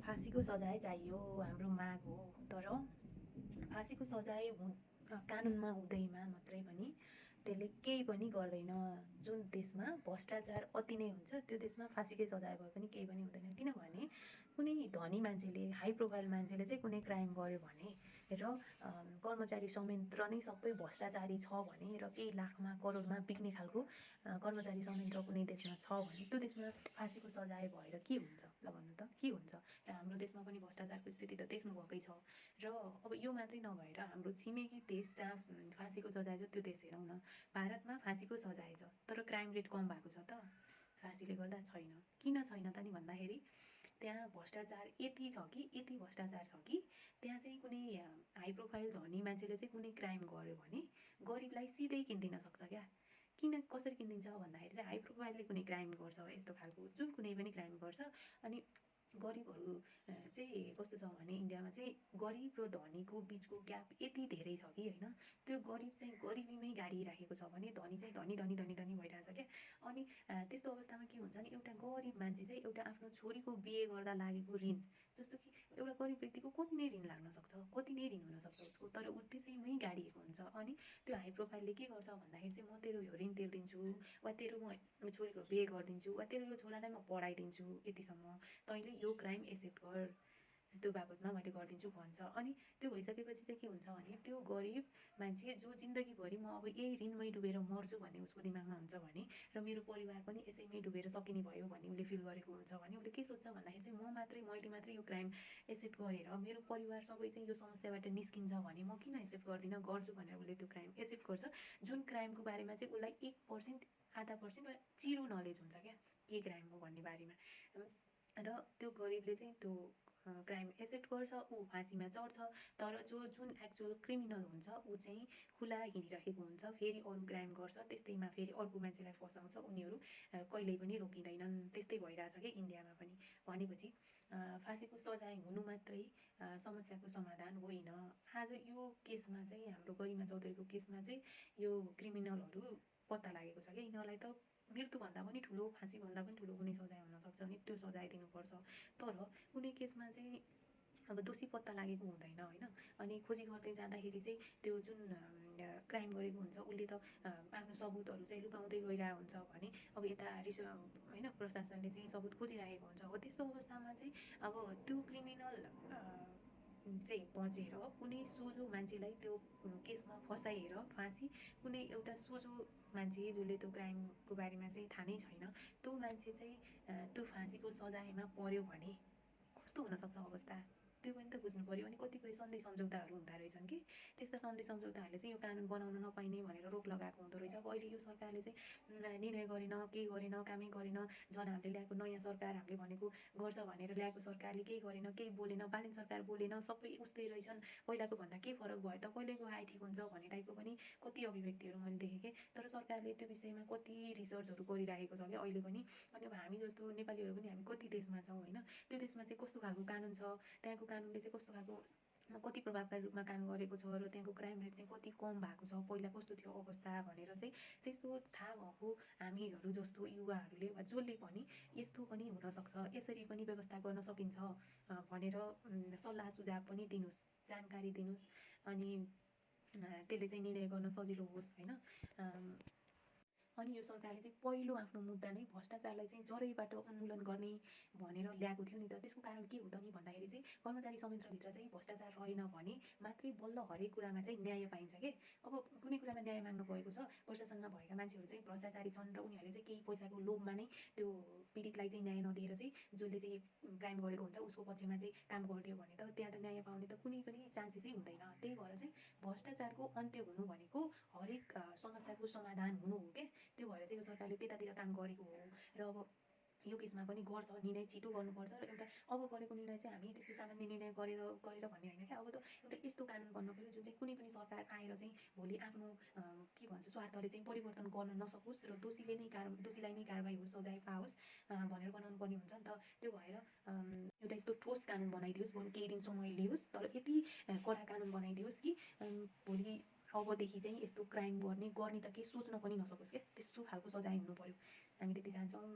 फाँसीको सजाय चाहियो हाम्रो माग हो। तर फाँसीको सजाय कानुनमा हुँदैमा मात्रै पनि त्यसले केही पनि गर्दैन। जुन देशमा भ्रष्टाचार अति नै हुन्छ त्यो देशमा फाँसीकै सजाय भए पनि केही पनि हुँदैन। किनभने कुनै धनी मान्छेले, हाई प्रोफाइल मान्छेले चाहिँ कुनै क्राइम गर्यो भने र कर्मचारी संयन्त्र नै सबै भ्रष्टाचारी छ भने र केही लाखमा करोडमा बिक्ने खालको कर्मचारी संयन्त्र कुनै देशमा छ भने त्यो देशमा फाँसीको सजाय भएर के हुन्छ? ल भन्नु त के हुन्छ? र हाम्रो देशमा पनि भ्रष्टाचारको स्थिति त देख्नुभएकै छ। र अब यो मात्रै नभएर हाम्रो छिमेकी देश जहाँ फाँसीको सजाय छ त्यो देश हेरौँ न। भारतमा फाँसीको सजाय छ तर क्राइम रेट कम भएको छ त? फाँसीले गर्दा छैन। किन छैन त नि भन्दाखेरि त्यहाँ भ्रष्टाचार यति छ कि यति भ्रष्टाचार छ कि त्यहाँ चाहिँ कुनै हाई प्रोफाइल धनी मान्छेले चाहिँ कुनै क्राइम गर्यो भने गरिबलाई सिधै किनिदिन सक्छ क्या। किन कसरी किनिदिन्छ भन्दाखेरि चाहिँ हाई प्रोफाइलले कुनै क्राइम गर्छ, यस्तो खालको जुन कुनै पनि क्राइम गर्छ, अनि गरिबहरू चाहिँ कस्तो छ भने इन्डियामा चाहिँ गरिब र धनीको बिचको ग्याप यति धेरै छ कि होइन, त्यो गरिब चाहिँ गरिबीमै गाडिराखेको छ भने धनी चाहिँ धनी धनी धनी धनी भइरहेछ क्या। अनि त्यस्तो अवस्थामा के हुन्छ नि, एउटा गरिब मान्छे चाहिँ एउटा आफ्नो छोरीको बिहे गर्दा लागेको ऋण, जस्तो कि एउटा गरिब व्यक्तिको कति नै ऋण लाग्न सक्छ, कति नै ऋण हुनसक्छ उसको, तर ऊ त्यसैमै गाडिएको हुन्छ। अनि त्यो हाई प्रोफाइलले के गर्छ भन्दाखेरि चाहिँ म तेरो यो ऋण तिर्दिन्छु, वा तेरो म छोरीको बिहे गरिदिन्छु, वा तेरो यो छोरालाई म पढाइदिन्छु यतिसम्म, तैँले यो क्राइम एक्सेप्ट गर, त्यो बाबतमा मैले गरिदिन्छु भन्छ। अनि त्यो भइसकेपछि चाहिँ के हुन्छ भने त्यो गरिब मान्छे जो जिन्दगीभरि म अब यही ऋणमै डुबेर मर्छु भन्ने उसको दिमागमा हुन्छ भने, र मेरो परिवार पनि यसैमै डुबेर सकिने भयो भन्ने उसले फिल गरेको हुन्छ भने उसले के सोध्छ भन्दाखेरि चाहिँ मैले मात्रै यो क्राइम एक्सेप्ट गरेर मेरो परिवार सबै चाहिँ यो समस्याबाट निस्किन्छ भने म किन एक्सेप्ट गर्दिनँ, गर्छु भनेर उसले त्यो क्राइम एक्सेप्ट गर्छ। जुन क्राइमको बारेमा चाहिँ उसलाई 1%, आधा पर्सेन्ट वा 0 नलेज हुन्छ क्या के क्राइम हो भन्ने बारेमा। र त्यो गरिबले चाहिँ त्यो क्राइम एक्सेप्ट गर्छ, ऊ फाँसीमा चढ्छ। तर जुन एक्चुअल क्रिमिनल हुन्छ ऊ चाहिँ खुला हिँडिरहेको हुन्छ, फेरि अरू क्राइम गर्छ, त्यस्तैमा फेरि अर्को मान्छेलाई फसाउँछ, उनीहरू कहिल्यै पनि रोकिँदैनन्। त्यस्तै भइरहेछ कि इन्डियामा पनि। भनेपछि फाँसीको सजाय हुनु मात्रै समस्याको समाधान होइन। आज यो केसमा चाहिँ हाम्रो गरिमा चौधरीको केसमा चाहिँ यो क्रिमिनलहरू पत्ता लागेको छ कि यिनीहरूलाई त मृत्युभन्दा पनि ठुलो, फाँसीभन्दा पनि ठुलो कुनै सजाय हुनसक्छ अनि त्यो सजाय दिनुपर्छ। तर कुनै केसमा चाहिँ अब दोषी पत्ता लागेको हुँदैन होइन। अनि खोजी गर्दै जाँदाखेरि चाहिँ त्यो जुन क्राइम गरेको हुन्छ उसले त आफ्नो सबुतहरू चाहिँ लुकाउँदै गइरहेको हुन्छ भने अब यता होइन प्रशासनले चाहिँ सबुत खोजिरहेको हुन्छ। हो त्यस्तो अवस्थामा चाहिँ अब त्यो क्रिमिनल चाहिँ बचेर कुनै सोझो मान्छेलाई त्यो केसमा फसाइएर फाँसी, कुनै एउटा सोझो मान्छे जसले त्यो क्राइमको बारेमा चाहिँ थाहा नै छैन त्यो मान्छे चाहिँ त्यो फाँसीको सजायमा पर्यो भने कस्तो हुनसक्छ अवस्था, त्यो पनि त बुझ्नु पऱ्यो। अनि कतिपय सन्धि सम्झौताहरू हुँदो रहेछन् कि त्यस्ता सन्धि सम्झौताहरूले चाहिँ यो कानुन बनाउन नपाइने भनेर रोक लगाएको हुँदो रहेछ। अब अहिले यो सरकारले चाहिँ निर्णय गरेन, केही गरेन, कामै गरेन, झन् हामीले ल्याएको नयाँ सरकार, हामीले भनेको गर्छ भनेर ल्याएको सरकारले केही गरेन, केही बोलेन, बालेन सरकार बोलेन, सबै उस्तै रहेछन्, पहिलाको भन्दा के फरक भयो त, पहिलेको आए ठिक हुन्छ भन्ने टाइपको पनि कति अभिव्यक्तिहरू मैले देखेँ कि। तर सरकारले त्यो विषयमा कति रिसर्चहरू गरिरहेको छ क्या अहिले पनि। अनि अब हामी जस्तो नेपालीहरू पनि हामी कति देशमा छौँ होइन, त्यो देशमा चाहिँ कस्तो खालको कानुन छ, त्यहाँको कानुनले चाहिँ कस्तो खालको कति प्रभावकारी रूपमा काम गरेको छ, र त्यहाँको क्राइम रेट चाहिँ कति कम भएको छ, पहिला कस्तो थियो अवस्था भनेर चाहिँ त्यस्तो थाहा भएको हामीहरू जस्तो युवाहरूले वा जसले पनि यस्तो पनि हुनसक्छ, यसरी पनि व्यवस्था गर्न सकिन्छ भनेर सल्लाह सुझाव पनि दिनुहोस्, जानकारी दिनुहोस्। अनि त्यसले चाहिँ निर्णय गर्न सजिलो होस् होइन। अनि यो सरकारले चाहिँ पहिलो आफ्नो मुद्दा नै भ्रष्टाचारलाई चाहिँ जरैबाट उन्मूलन गर्ने भनेर ल्याएको थियो नि त। त्यसको कारण के हो त नि भन्दाखेरि चाहिँ कर्मचारी संयन्त्रभित्र चाहिँ भ्रष्टाचार रहेन भने मात्रै बल्ल हरेक कुरामा चाहिँ न्याय पाइन्छ के। अब कुनै कुरामा न्याय माग्नु गएको छ, प्रशासनमा भएका मान्छेहरू चाहिँ भ्रष्टाचारी छन् र उनीहरूले चाहिँ केही पैसाको लोभमा नै त्यो पीडितलाई चाहिँ न्याय नदिएर चाहिँ जसले चाहिँ क्राइम गरेको हुन्छ उसको पक्षमा चाहिँ काम गरिदियो भने त त्यहाँ त न्याय पाउने त कुनै पनि चान्सेसै हुँदैन। त्यही भएर चाहिँ भ्रष्टाचारको अन्त्य हुनु भनेको हरेक समस्याको समाधान हुनु हो क्या। त्यो भएर चाहिँ यो सरकारले त्यतातिर काम गरेको हो। र अब यो केसमा पनि गर्छ, निर्णय छिटो गर्नुपर्छ। र एउटा अब गरेको निर्णय चाहिँ हामी त्यस्तो सामान्य निर्णय गरेर भन्ने होइन क्या। अब त एउटा यस्तो कानुन बन्नु पऱ्यो जुन चाहिँ कुनै पनि सरकार आएर चाहिँ भोलि आफ्नो के भन्छ स्वार्थले चाहिँ परिवर्तन गर्न नसकोस् र दोषीलाई नै कारबाही होस्, सजाय पाओस् भनेर बनाउनु पर्ने हुन्छ नि त। त्यो भएर एउटा यस्तो ठोस कानुन बनाइदियोस्, बरु केही दिन समय लियोस्, तर यति कडा कानुन बनाइदियोस् कि भोलि अबदेखि चाहिँ यस्तो क्राइम गर्ने त केही सोच्न पनि नसकोस् क्या। त्यस्तो खालको सजाय हुनु पऱ्यो, हामी त्यति चाहन्छौँ।